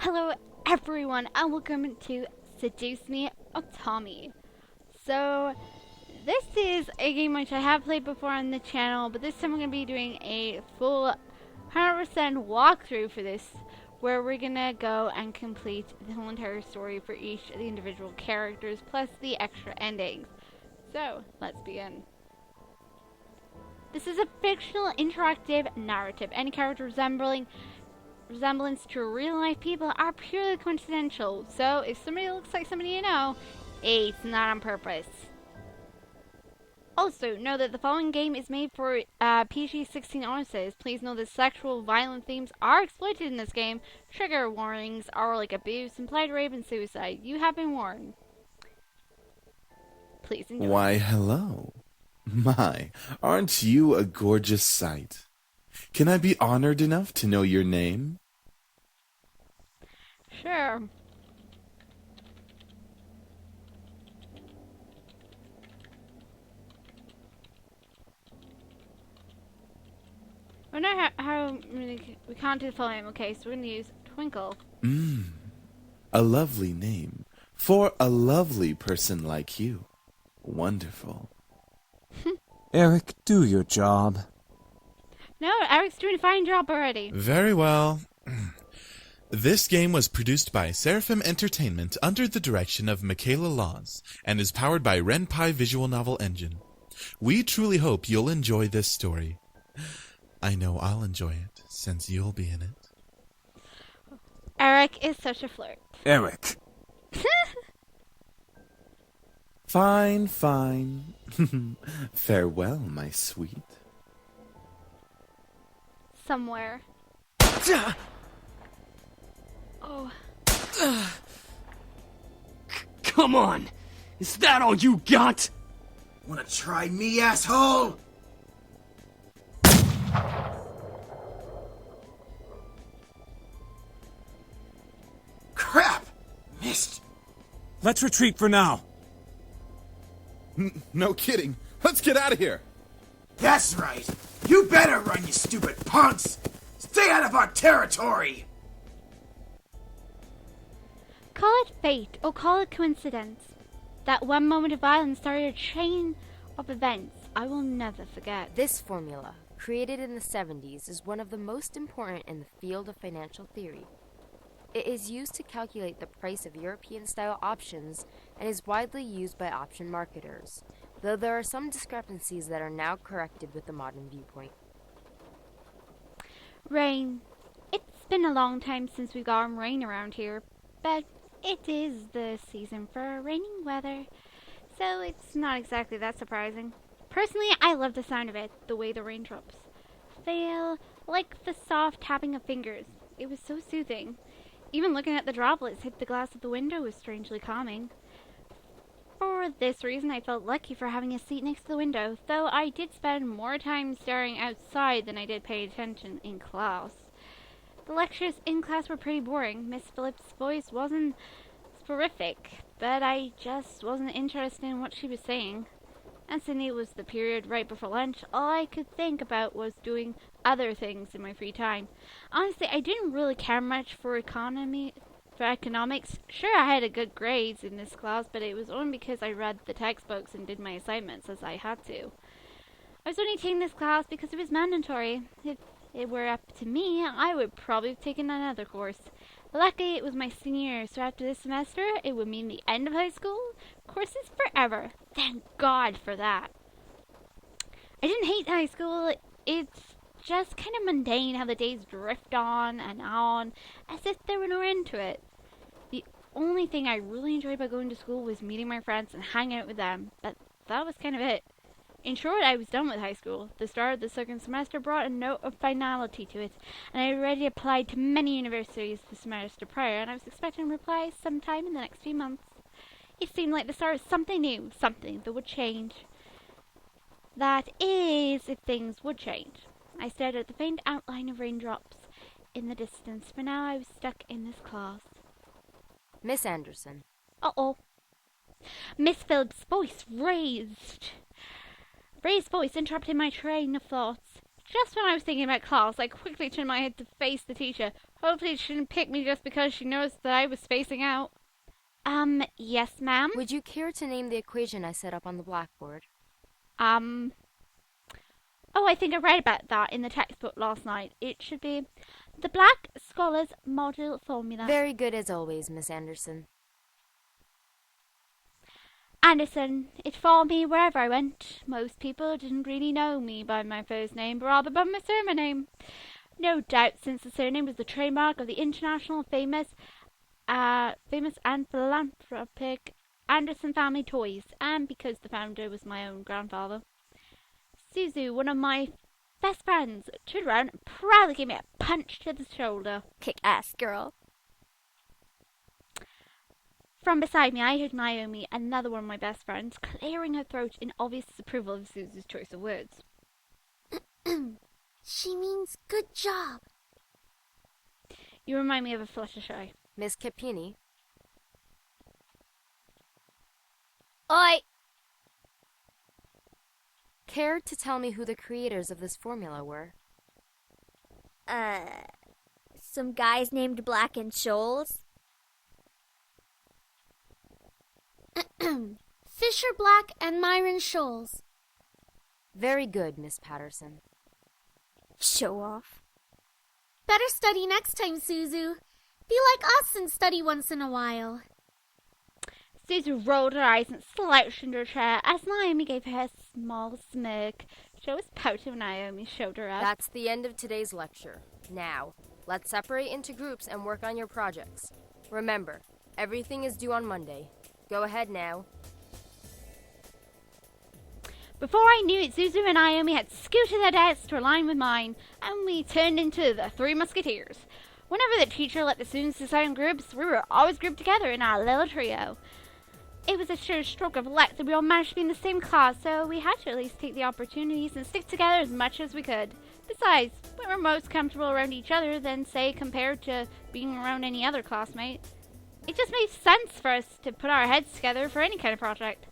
Hello everyone and welcome to Seduce Me, Otome. So, this is a game which I have played before on the channel, but this time I'm going to be doing a full 100% walkthrough for this, where we're going to go and complete the whole entire story for each of the individual characters, plus the extra endings. So, let's begin. This is a fictional interactive narrative. Any character resemblance to real life people are purely coincidental. So if somebody looks like somebody you know, it's not on purpose. Also, know that the following game is made for PG-16 audiences. Please know that sexual violent themes are exploited in this game. Trigger warnings are like abuse, implied rape, and suicide. You have been warned. Please enjoy. Why, hello. My, aren't you a gorgeous sight? Can I be honored enough to know your name? Sure. I know how we can't do the following. Okay, so we're going to use Twinkle. A lovely name for a lovely person like you. Wonderful. Eric, do your job. No, Eric's doing a fine job already. Very well. This game was produced by Seraphim Entertainment under the direction of Michaela Laws and is powered by Ren'Py Visual Novel Engine. We truly hope you'll enjoy this story. I know I'll enjoy it, since you'll be in it. Eric is such a flirt. Eric. Fine, fine. Farewell, my sweet. Somewhere. Oh. Come on! Is that all you got? Wanna try me, asshole? Crap! Missed. Let's retreat for now. No kidding. Let's get out of here. That's right. You better run, you stupid punks! Stay out of our territory! Call it fate, or call it coincidence. That one moment of violence started a chain of events I will never forget. This formula, created in the 70s, is one of the most important in the field of financial theory. It is used to calculate the price of European-style options and is widely used by option marketers, though there are some discrepancies that are now corrected with the modern viewpoint. Rain. It's been a long time since we've gotten rain around here, but it is the season for raining weather, so it's not exactly that surprising. Personally, I love the sound of it, the way the raindrops feel like the soft tapping of fingers. It was so soothing. Even looking at the droplets hit the glass of the window was strangely calming. For this reason, I felt lucky for having a seat next to the window, though I did spend more time staring outside than I did paying attention in class. The lectures in class were pretty boring. Miss Phillips' voice wasn't terrific, but I just wasn't interested in what she was saying. And since it was the period right before lunch, all I could think about was doing other things in my free time. Honestly, I didn't really care much for economics. Sure, I had a good grades in this class, but it was only because I read the textbooks and did my assignments as I had to. I was only taking this class because it was mandatory. If it were up to me, I would probably have taken another course. Luckily, it was my senior year, so after this semester, it would mean the end of high school. Courses forever. Thank God for that. I didn't hate high school. It's just kind of mundane how the days drift on, as if there were no end to it. The only thing I really enjoyed about going to school was meeting my friends and hanging out with them, but that was kind of it. In short, I was done with high school. The start of the second semester brought a note of finality to it, and I had already applied to many universities the semester prior, and I was expecting replies sometime in the next few months. It seemed like the start of something new, something that would change. That is, if things would change. I stared at the faint outline of raindrops in the distance, for now I was stuck in this class. Miss Anderson. Uh-oh. Miss Phillips' voice raised voice interrupted my train of thoughts. Just when I was thinking about class, I quickly turned my head to face the teacher. Hopefully she didn't pick me just because she noticed that I was spacing out. Yes, ma'am. Would you care to name the equation I set up on the blackboard? Oh, I think I read about that in the textbook last night. It should be the Black Scholar's Model Formula. Very good as always, Miss Anderson. Anderson, it followed me wherever I went. Most people didn't really know me by my first name, but rather by my surname. No doubt, since the surname was the trademark of the international famous and philanthropic Anderson Family Toys, and because the founder was my own grandfather. Suzu, one of my best friends, turned around and proudly gave me a punch to the shoulder. Kick ass, girl. From beside me, I heard Naomi, another one of my best friends, clearing her throat in obvious disapproval of Suzu's choice of words. She means good job. You remind me of a Fluttershy. Miss Cappini. Oi! Care to tell me who the creators of this formula were? Some guys named Black and Shoals. Fisher Black and Myron Shoals. Very good, Miss Patterson. Show off. Better study next time, Suzu. Be like us and study once in a while. Suzu rolled her eyes and slouched into her chair as Naomi gave her a small smirk. She was pouting when Naomi showed her up. That's the end of today's lecture. Now, let's separate into groups and work on your projects. Remember, everything is due on Monday. Go ahead now. Before I knew it, Suzu and Naomi had scooted their desks to align with mine, and we turned into the Three Musketeers. Whenever the teacher let the students decide in groups, we were always grouped together in our little trio. It was a sure stroke of luck that we all managed to be in the same class, so we had to at least take the opportunities and stick together as much as we could. Besides, we were most comfortable around each other than, say, compared to being around any other classmate. It just made sense for us to put our heads together for any kind of project.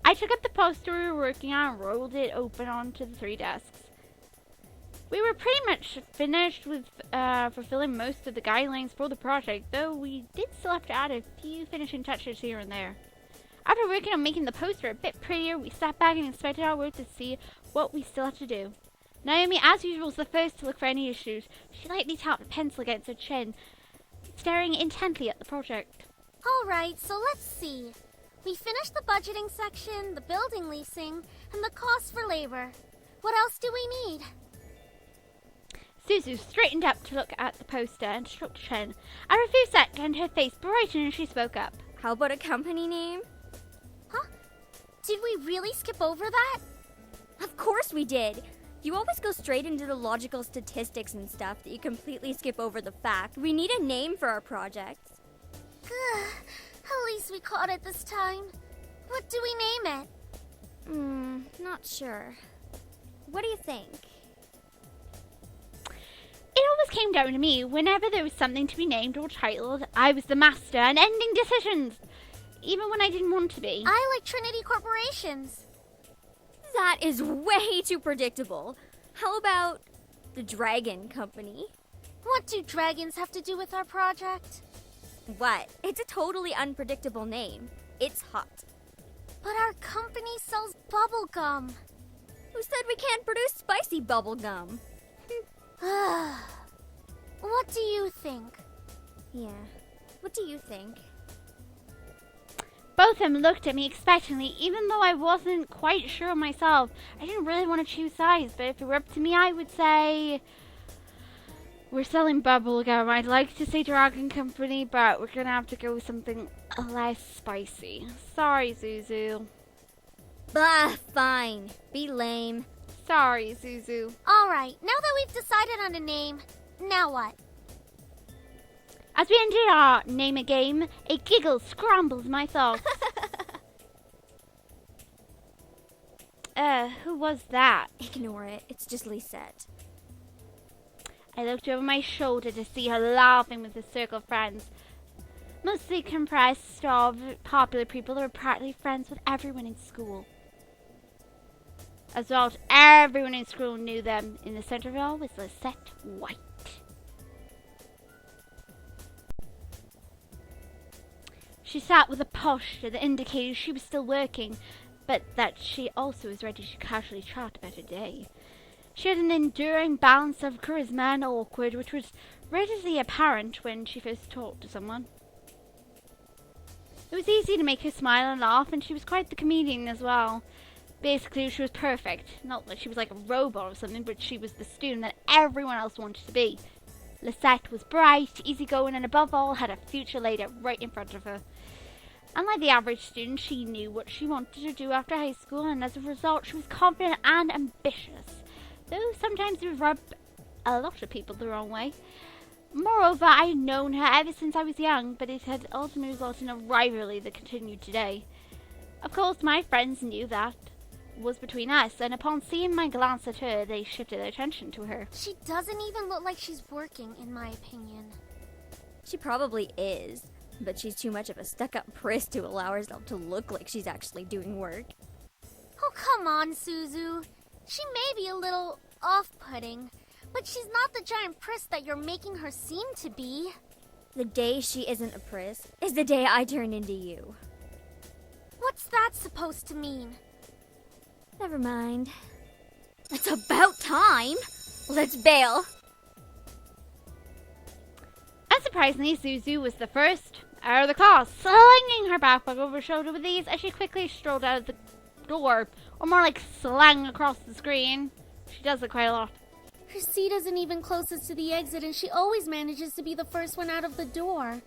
I took up the poster we were working on and rolled it open onto the 3 desks. We were pretty much finished with fulfilling most of the guidelines for the project, though we did still have to add a few finishing touches here and there. After working on making the poster a bit prettier, we sat back and inspected our work to see what we still had to do. Naomi, as usual, was the first to look for any issues. She lightly tapped a pencil against her chin, staring intently at the project. Alright, so let's see. We finished the budgeting section, the building leasing, and the cost for labor. What else do we need? Suzu straightened up to look at the poster and stroked her chin. After a few seconds, her face brightened and she spoke up. How about a company name? Huh? Did we really skip over that? Of course we did. You always go straight into the logical statistics and stuff that you completely skip over the fact. We need a name for our projects. At least we caught it this time. What do we name it? Not sure. What do you think? It always came down to me. Whenever there was something to be named or titled, I was the master and ending decisions, even when I didn't want to be. I like Trinity Corporations. That is way too predictable. How about the Dragon Company? What do dragons have to do with our project? What? It's a totally unpredictable name. It's hot. But our company sells bubble gum. Who said we can't produce spicy bubble gum? What do you think? Yeah. What do you think? Both of them looked at me expectantly, even though I wasn't quite sure myself. I didn't really want to choose sides, but if it were up to me, I would say we're selling bubble gum. I'd like to say Dragon Company, but we're gonna have to go with something less spicy. Sorry, Suzu. Bah, fine. Be lame. Sorry, Suzu. Alright, now that we've decided on a name, now what? As we ended our name a game, a giggle scrambled my thoughts. Who was that? Ignore it. It's just Lisette. I looked over my shoulder to see her laughing with a circle of friends, mostly comprised of popular people who were partly friends with everyone in school. As well as everyone in school knew them. In the center of it all was Lisette White. She sat with a posture that indicated she was still working, but that she also was ready to casually chat about her day. She had an enduring balance of charisma and awkward, which was readily apparent when she first talked to someone. It was easy to make her smile and laugh, and she was quite the comedian as well. Basically, she was perfect. Not that she was like a robot or something, but she was the student that everyone else wanted to be. Lisette was bright, easygoing, and above all, had a future laid out right in front of her. Unlike the average student, she knew what she wanted to do after high school, and as a result, she was confident and ambitious. Though sometimes it would rub a lot of people the wrong way. Moreover, I had known her ever since I was young, but it had ultimately resulted in a rivalry that continued today. Of course, my friends knew that was between us, and upon seeing my glance at her, they shifted their attention to her. She doesn't even look like she's working, in my opinion. She probably is, but she's too much of a stuck-up priss to allow herself to look like she's actually doing work. Oh, come on, Suzu. She may be a little off-putting, but she's not the giant priss that you're making her seem to be. The day she isn't a priss is the day I turn into you. What's that supposed to mean? Never mind. It's about time! Let's bail! Unsurprisingly, Suzu was the first out of the class, slinging her backpack over her shoulder with ease as she quickly strolled out of the door, or more like slang across the screen. She does it quite a lot. Her seat isn't even closest to the exit, and she always manages to be the first one out of the door.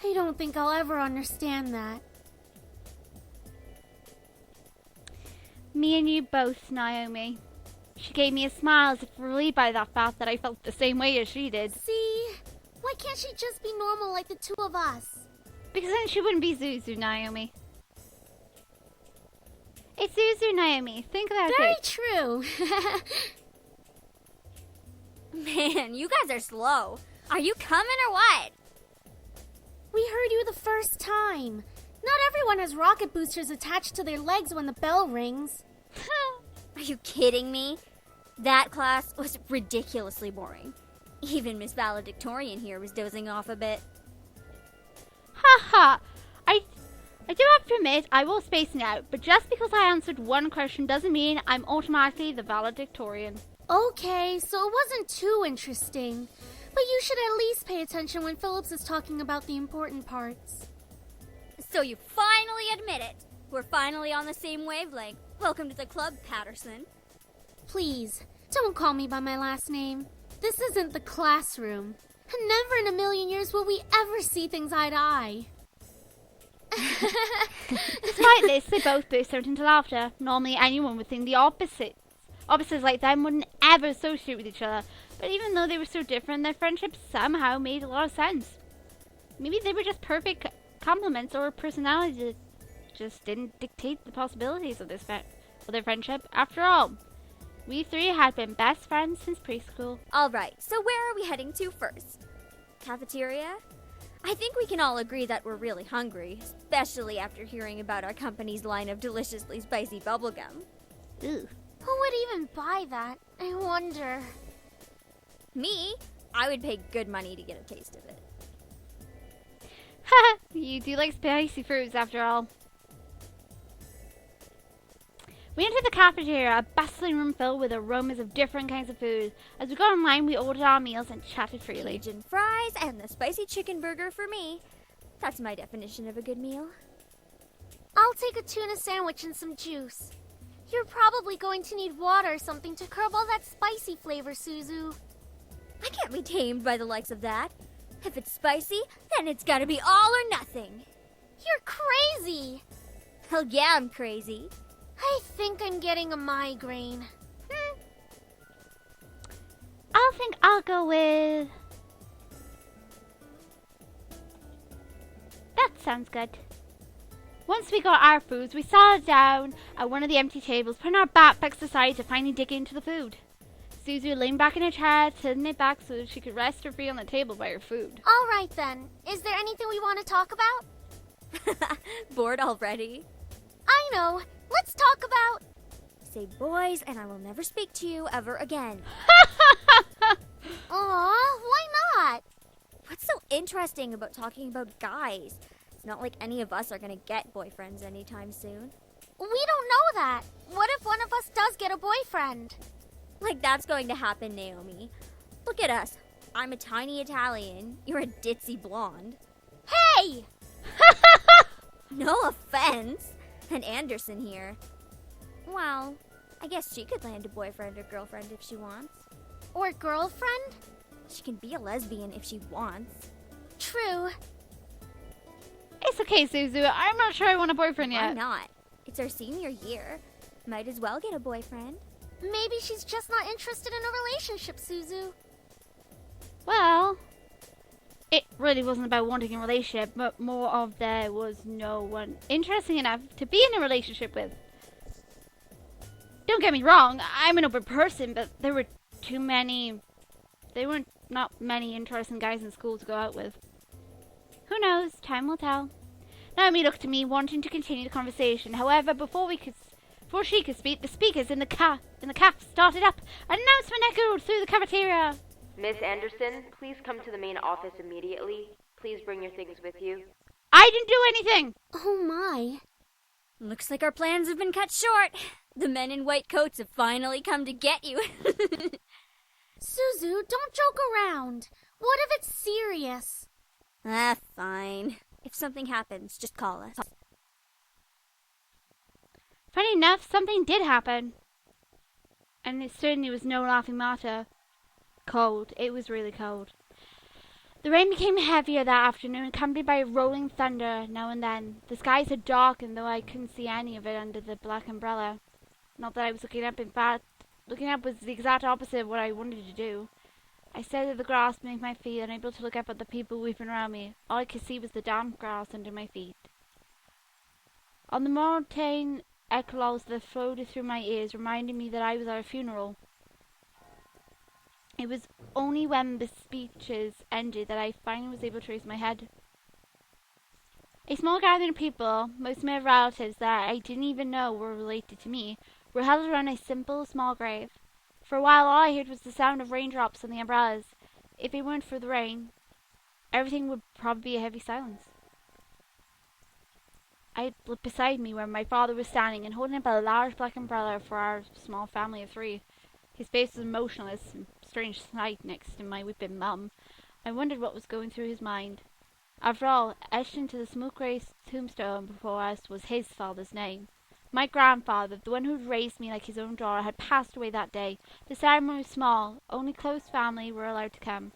I don't think I'll ever understand that. Me and you both, Naomi. She gave me a smile as if relieved by that fact that I felt the same way as she did. See? Why can't she just be normal like the two of us? Because then she wouldn't be Suzu, Naomi. It's Suzu, Naomi. Think about Very it. true. Man, you guys are slow. Are you coming or what? We heard you the first time. Not everyone has rocket boosters attached to their legs when the bell rings. Are you kidding me? That class was ridiculously boring. Even Miss Valedictorian here was dozing off a bit. Ha ha! I do have to admit, I was spacing out, but just because I answered one question doesn't mean I'm automatically the valedictorian. Okay, so it wasn't too interesting. But you should at least pay attention when Phillips is talking about the important parts. So you finally admit it. We're finally on the same wavelength. Welcome to the club, Patterson. Please, don't call me by my last name. This isn't the classroom. And never in a million years will we ever see things eye to eye. Despite this, they both burst out into laughter. Normally anyone would think the opposites like them wouldn't ever associate with each other. But even though they were so different, their friendship somehow made a lot of sense. Maybe they were just perfect complements, or personalities that just didn't dictate the possibilities of their friendship. After all, we three had been best friends since preschool. Alright, so where are we heading to first? Cafeteria? I think we can all agree that we're really hungry, especially after hearing about our company's line of deliciously spicy bubblegum. Ooh. Who would even buy that? I wonder. Me? I would pay good money to get a taste of it. Haha, you do like spicy foods after all. We entered the cafeteria, a bustling room filled with aromas of different kinds of food. As we got in line, we ordered our meals and chatted freely. Cajun fries and the spicy chicken burger for me. That's my definition of a good meal. I'll take a tuna sandwich and some juice. You're probably going to need water or something to curb all that spicy flavor, Suzu. I can't be tamed by the likes of that. If it's spicy, then it's gotta be all or nothing. You're crazy! Hell yeah, I'm crazy. I think I'm getting a migraine. I think I'll go with... That sounds good. Once we got our foods, we sat down at one of the empty tables, putting our backpacks aside to finally dig into the food. Suzu leaned back in her chair, tilting it back so that she could rest her feet on the table by her food. All right then. Is there anything we want to talk about? Bored already? I know. Let's talk about... Say boys, and I will never speak to you ever again. Aw, why not? What's so interesting about talking about guys? It's Not like any of us are gonna get boyfriends anytime soon. We don't know that. What if one of us does get a boyfriend? Like that's going to happen, Naomi. Look at us. I'm a tiny Italian. You're a ditzy blonde. Hey! No offense. And Anderson here. Well, I guess she could land a boyfriend or girlfriend if she wants. Or girlfriend? She can be a lesbian if she wants. True. It's okay, Suzu. I'm not sure I want a boyfriend Why yet. not? It's our senior year. Might as well get a boyfriend. Maybe she's just not interested in a relationship, Suzu. Well, it really wasn't about wanting a relationship, but more of there was no one interesting enough to be in a relationship with. Don't get me wrong, I'm an open person, but there weren't not many interesting guys in school to go out with. Who knows? Time will tell. Naomi looked at me, wanting to continue the conversation. However, before she could speak, the speakers in the caf started up. An announcement echoed through the cafeteria. Miss Anderson, please come to the main office immediately. Please bring your things with you. I didn't do anything! Oh my. Looks like our plans have been cut short. The men in white coats have finally come to get you. Suzu, don't joke around. What if it's serious? Fine. If something happens, just call us. Funny enough, something did happen. And it certainly was no laughing matter. Cold. It was really cold. The rain became heavier that afternoon, accompanied by rolling thunder now and then. The skies had darkened, though I couldn't see any of it under the black umbrella. Not that I was looking up, in fact, looking up was the exact opposite of what I wanted to do. I stared at the grass beneath my feet, unable to look up at the people weeping around me. All I could see was the damp grass under my feet. On the mountain echolals that floated through my ears reminded me that I was at a funeral. It was only when the speeches ended that I finally was able to raise my head. A small gathering of people, most of my relatives that I didn't even know were related to me, were huddled around a simple, small grave. For a while all I heard was the sound of raindrops on the umbrellas. If it weren't for the rain, everything would probably be a heavy silence. I looked beside me where my father was standing and holding up a large black umbrella for our small family of 3. His face was motionless and strange sight next to my weeping mum. I wondered what was going through his mind. After all, etched into the smoke-grey tombstone before us was his father's name. My grandfather, the one who had raised me like his own daughter, had passed away that day. The ceremony was small. Only close family were allowed to come.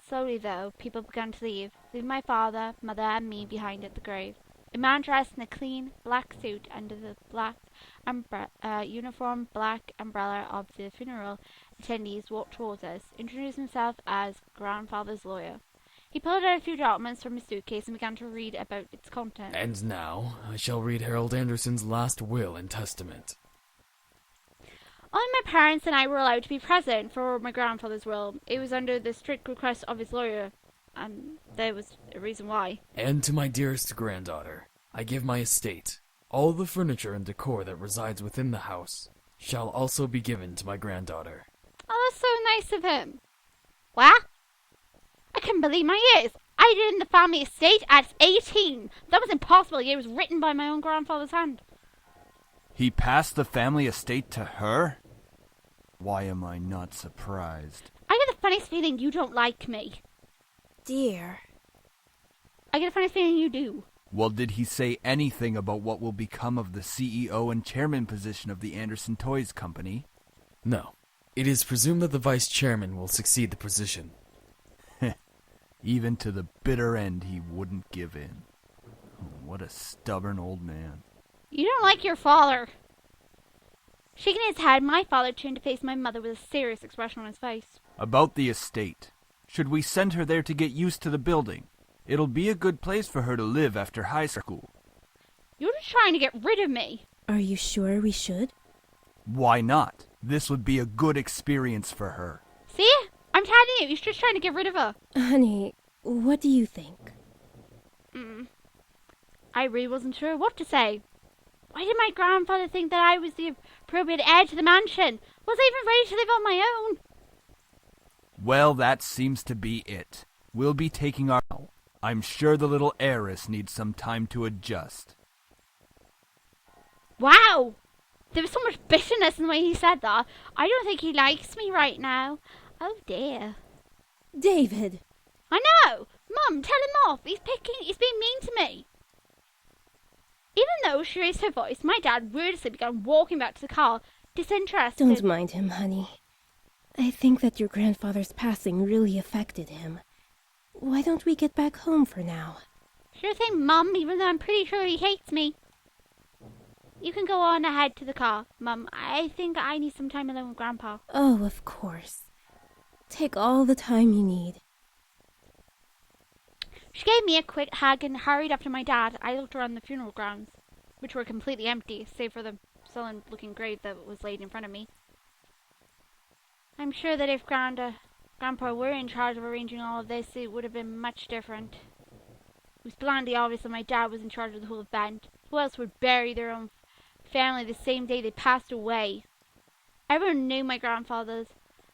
Slowly, though, people began to leave, leaving my father, mother, and me behind at the grave. A man dressed in a clean, black suit under the black uniform black umbrella of the funeral attendees walked towards us, introducing himself as grandfather's lawyer. He pulled out a few documents from his suitcase and began to read about its contents. And now, I shall read Harold Anderson's last will and testament. Only my parents and I were allowed to be present for my grandfather's will. It was under the strict request of his lawyer, and there was a reason why. And to my dearest granddaughter, I give my estate. All the furniture and decor that resides within the house shall also be given to my granddaughter. Oh, that's so nice of him. What? I couldn't believe my ears. I did in the family estate at 18. That was impossible. It was written by my own grandfather's hand. He passed the family estate to her? Why am I not surprised? I get the funniest feeling you don't like me. Dear. I get the funniest feeling you do. Well, did he say anything about what will become of the CEO and chairman position of the Anderson Toys Company? No. It is presumed that the vice chairman will succeed the position. Even to the bitter end, he wouldn't give in. What a stubborn old man. You don't like your father. Shaking his head, my father turned to face my mother with a serious expression on his face. About the estate. Should we send her there to get used to the building? It'll be a good place for her to live after high school. You're just trying to get rid of me. Are you sure we should? Why not? This would be a good experience for her. See? I'm telling you, he's just trying to get rid of her. Honey, what do you think? I really wasn't sure what to say. Why did my grandfather think that I was the appropriate heir to the mansion? Was I even ready to live on my own? Well, that seems to be it. We'll be taking our... I'm sure the little heiress needs some time to adjust. Wow! There was so much bitterness in the way he said that. I don't think he likes me right now. Oh dear. David! I know! Mum, tell him off. He's being mean to me. Even though she raised her voice, my dad wordlessly began walking back to the car, disinterested. Don't mind him, honey. I think that your grandfather's passing really affected him. Why don't we get back home for now? Sure thing, Mum, even though I'm pretty sure he hates me. You can go on ahead to the car, Mum. I think I need some time alone with Grandpa. Oh, of course. Take all the time you need. She gave me a quick hug and hurried after my dad. I looked around the funeral grounds, which were completely empty, save for the sullen-looking grave that was laid in front of me. I'm sure that if Grandpa were in charge of arranging all of this, it would have been much different. It was blandly obvious that my dad was in charge of the whole event. Who else would bury their own family the same day they passed away? Everyone knew my grandfather's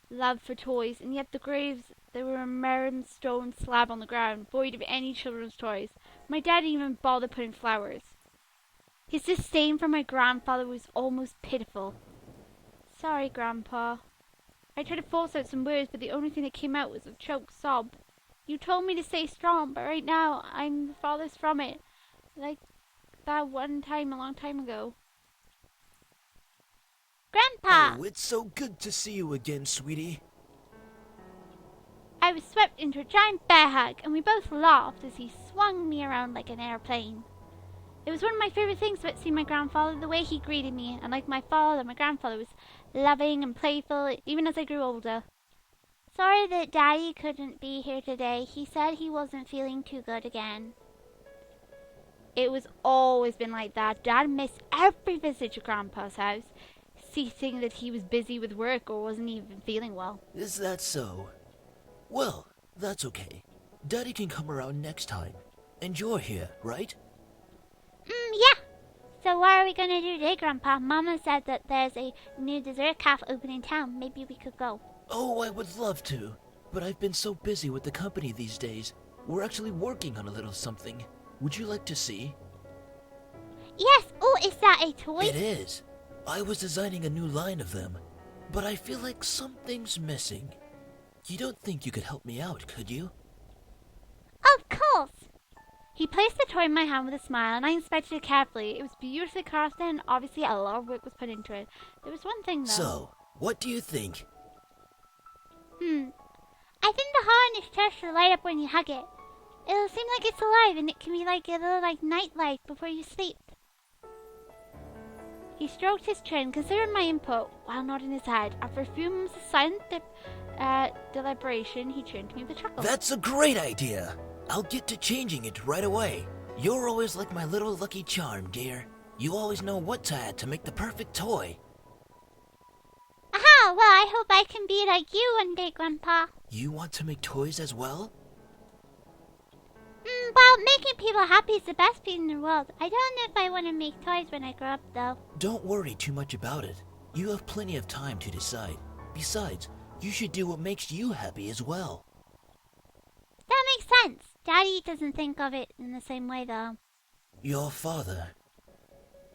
love for toys, and yet the graves, they were a marble stone slab on the ground, void of any children's toys. My dad didn't even bother putting flowers. His disdain for my grandfather was almost pitiful. Sorry, Grandpa. I tried to force out some words, but the only thing that came out was a choked sob. You told me to stay strong, but right now, I'm the farthest from it. Like that one time a long time ago. Grandpa! Oh, it's so good to see you again, sweetie. I was swept into a giant bear hug, and we both laughed as he swung me around like an airplane. It was one of my favorite things about seeing my grandfather, the way he greeted me, and like my father, my grandfather was loving and playful, even as I grew older. Sorry that Daddy couldn't be here today. He said he wasn't feeling too good again. It was always been like that. Dad missed every visit to Grandpa's house, seeing that he was busy with work or wasn't even feeling well. Is that so? Well, that's okay. Daddy can come around next time. And you're here, right? Yeah. So what are we gonna do today, Grandpa? Mama said that there's a new dessert cafe open in town. Maybe we could go. Oh, I would love to. But I've been so busy with the company these days. We're actually working on a little something. Would you like to see? Yes. Oh, is that a toy? It is. I was designing a new line of them. But I feel like something's missing. You don't think you could help me out, could you? Of course. He placed the toy in my hand with a smile, and I inspected it carefully. It was beautifully crafted, and obviously a lot of work was put into it. There was one thing, though. So, what do you think? I think the harness starts to light up when you hug it. It'll seem like it's alive, and it can be like a little night light before you sleep. He stroked his chin, considering my input, while nodding his head. After a few moments of silent deliberation, he turned to me with a chuckle. That's a great idea! I'll get to changing it right away. You're always like my little lucky charm, dear. You always know what to add to make the perfect toy. Aha! Well, I hope I can be like you one day, Grandpa. You want to make toys as well? Well, making people happy is the best thing in the world. I don't know if I want to make toys when I grow up, though. Don't worry too much about it. You have plenty of time to decide. Besides, you should do what makes you happy as well. That makes sense. Daddy doesn't think of it in the same way, though. Your father.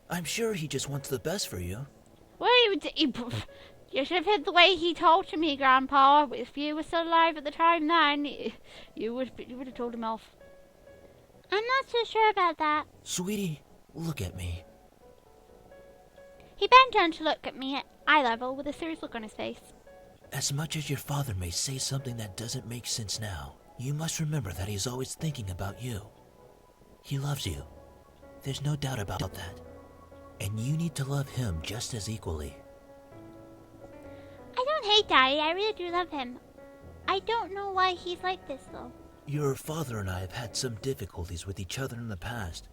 I'm sure he just wants the best for you. Well, you should have heard the way he talked to me, Grandpa. If you were still alive at the time then, you would have told him off. I'm not so sure about that. Sweetie, look at me. He bent down to look at me at eye level with a serious look on his face. As much as your father may say something that doesn't make sense now, you must remember that he's always thinking about you. He loves you. There's no doubt about that. And you need to love him just as equally. I don't hate Daddy. I really do love him. I don't know why he's like this, though. Your father and I have had some difficulties with each other in the past.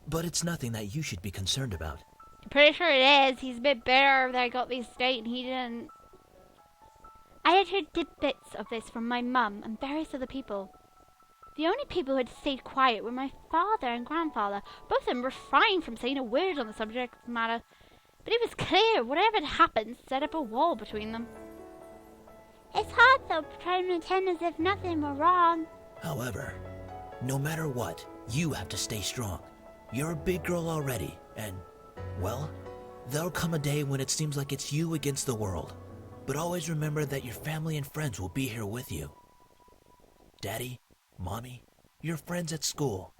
But it's nothing that you should be concerned about. I'm pretty sure it is. He's a bit bitter that I got this date and he didn't. I had heard tidbits of this from my mum and various other people. The only people who had stayed quiet were my father and grandfather. Both of them refrained from saying a word on the subject matter. But it was clear whatever had happened set up a wall between them. It's hard though, trying to pretend as if nothing were wrong. However, No matter what, you have to stay strong. You're a big girl already, and, well, there'll come a day when it seems like it's you against the world. But always remember that your family and friends will be here with you. Daddy, Mommy, your friends at school,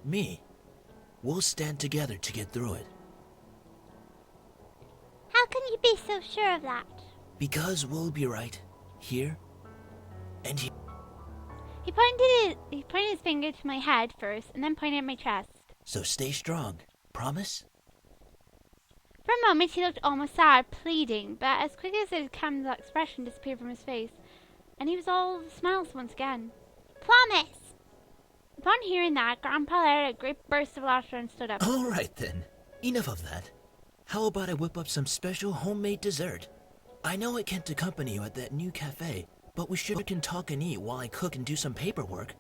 me. We'll stand together to get through it. How can you be so sure of that? Because we'll be right here and here. He pointed his finger to my head first, and then pointed at my chest. So stay strong. Promise? For a moment, he looked almost sad, pleading, but as quickly as his calm expression disappeared from his face, and he was all smiles once again. Promise! Upon hearing that, Grandpa let out a great burst of laughter and stood up. All right, then. Enough of that. How about I whip up some special homemade dessert? I know I can't accompany you at that new cafe, but we sure can talk and eat while I cook and do some paperwork.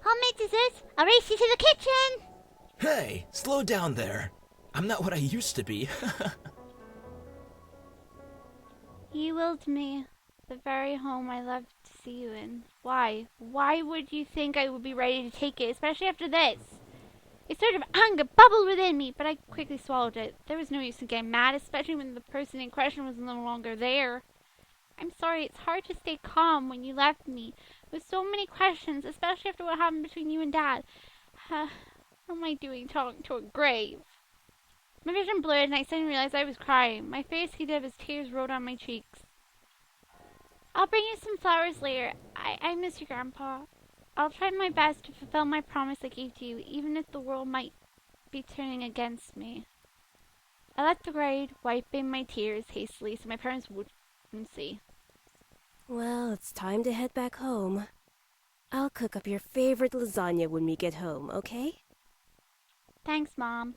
Homemade desserts? I'll race you to the kitchen! Hey, slow down there. I'm not what I used to be. You willed me the very home I loved to see you in. Why? Why would you think I would be ready to take it, especially after this? A sort of anger bubbled within me, but I quickly swallowed it. There was no use in getting mad, especially when the person in question was no longer there. I'm sorry, it's hard to stay calm when you left me with so many questions, especially after what happened between you and Dad. What am I doing talking to a grave? My vision blurred and I suddenly realized I was crying. My face heated up as tears rolled down my cheeks. I'll bring you some flowers later. I miss you, Grandpa. I'll try my best to fulfill my promise I gave to you, even if the world might be turning against me. I left the grave, wiping my tears hastily so my parents wouldn't see. Well, it's time to head back home. I'll cook up your favorite lasagna when we get home, okay? Thanks, Mom.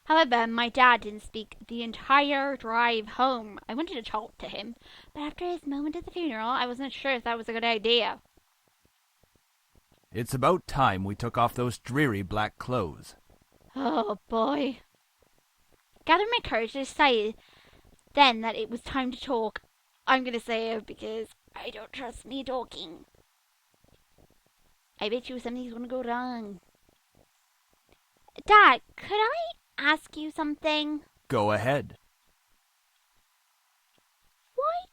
However, my dad didn't speak the entire drive home. I wanted to talk to him, but after his moment at the funeral, I wasn't sure if that was a good idea. It's about time we took off those dreary black clothes. Oh, boy. Gathering my courage, I decided then that it was time to talk. I'm going to say it because I don't trust me talking. I bet you something's going to go wrong. Dad, could I ask you something? Go ahead. Why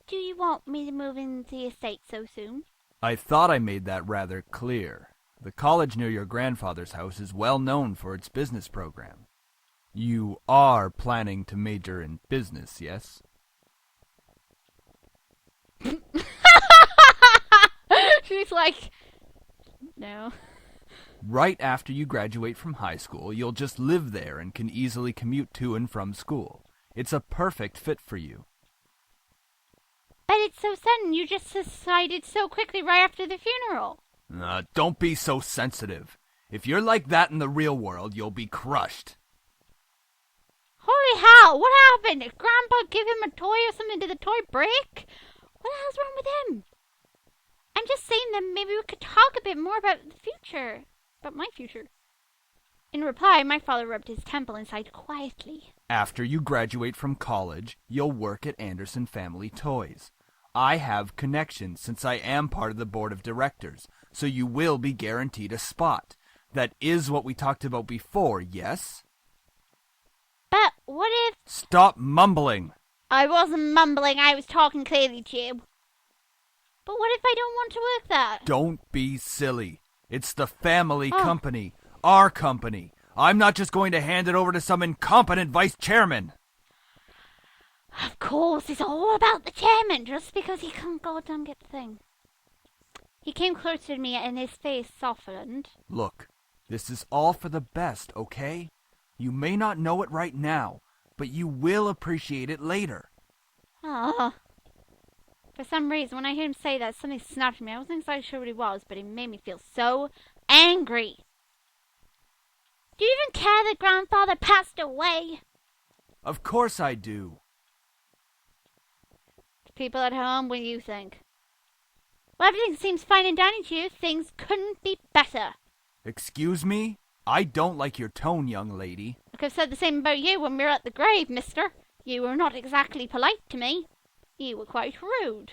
do you want me to move into the estate so soon? I thought I made that rather clear. The college near your grandfather's house is well known for its business program. You are planning to major in business, yes? She's like, no. Right after you graduate from high school, you'll just live there and can easily commute to and from school. It's a perfect fit for you. But it's so sudden. You just decided so quickly right after the funeral. Don't be so sensitive. If you're like that in the real world, you'll be crushed. Holy hell, what happened? Did Grandpa give him a toy or something? Did the toy break? What the hell's wrong with him? I'm just saying that maybe we could talk a bit more about the future. About my future. In reply, my father rubbed his temple and sighed quietly. After you graduate from college, you'll work at Anderson Family Toys. I have connections since I am part of the board of directors, so you will be guaranteed a spot. That is what we talked about before, yes? But what if... Stop mumbling! I wasn't mumbling, I was talking clearly to you. But what if I don't want to work there? Don't be silly. It's the family company. Our company. I'm not just going to hand it over to some incompetent vice chairman. Of course, it's all about the chairman, just because he can't goddamn get the thing. He came closer to me and his face softened. Look, this is all for the best, okay? You may not know it right now, but you will appreciate it later. For some reason, when I heard him say that, something snapped at me. I wasn't exactly sure what it was, but it made me feel so angry. Do you even care that Grandfather passed away? Of course I do. People at home, what do you think? Well, everything seems fine and dandy to you. Things couldn't be better. Excuse me? I don't like your tone, young lady. I could have said the same about you when we were at the grave, mister. You were not exactly polite to me. You were quite rude.